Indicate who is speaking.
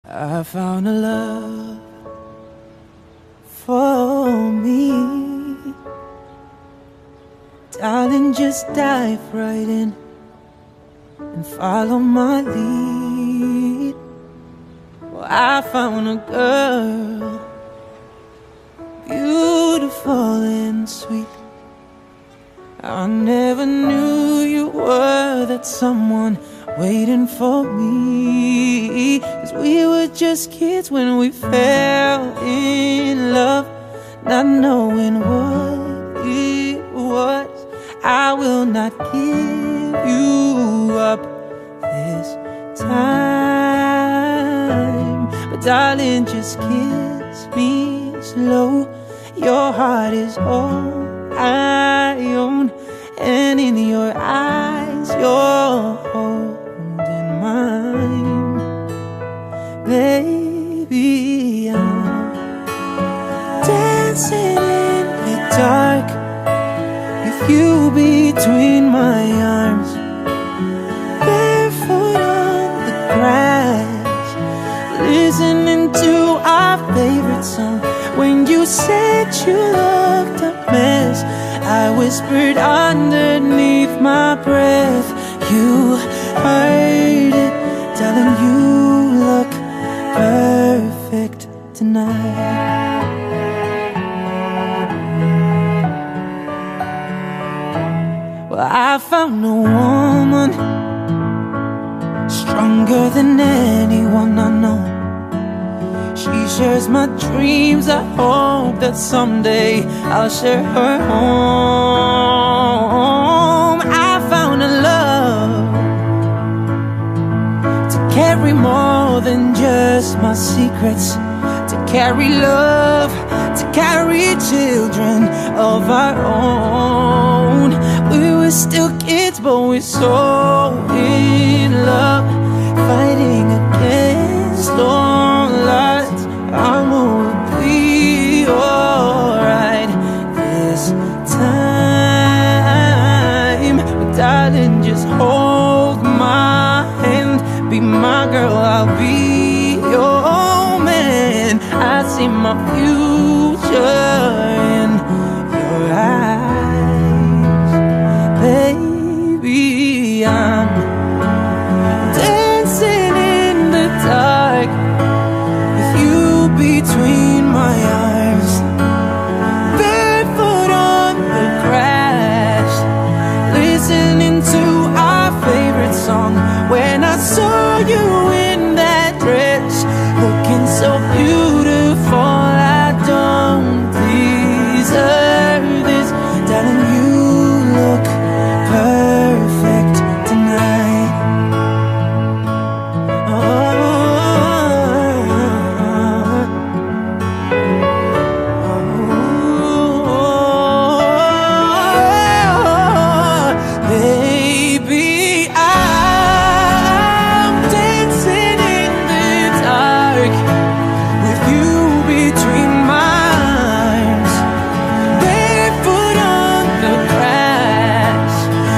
Speaker 1: I found a love for me. Darling, just dive right in and follow my lead. Well, I found a girl, beautiful and sweet. I never knew you were that someone waiting for me. 'Cause we were just kids when we fell in love, not knowing what it was. I will not give you up this time, but darling, just kiss me slow. Your heart is all I own, and in your eyes you're holding mine. Baby, I'm dancing in the dark with you between my arms, barefoot on the grass, listening to our favorite song. When you said you looked a mess, I whispered underneath my breath. You heard it, darling, you look perfect tonight. Well, I found a woman stronger than anyone I know. She shares my dreams. I hope that someday I'll share her home. I found a love to carry more than just my secrets, to carry love, to carry children of our own. We were still kids, but we're so in love, fighting against all odds. I'm gonna be alright this time. But darling, just hold my hand, be my girl, I'll be your man. I see my future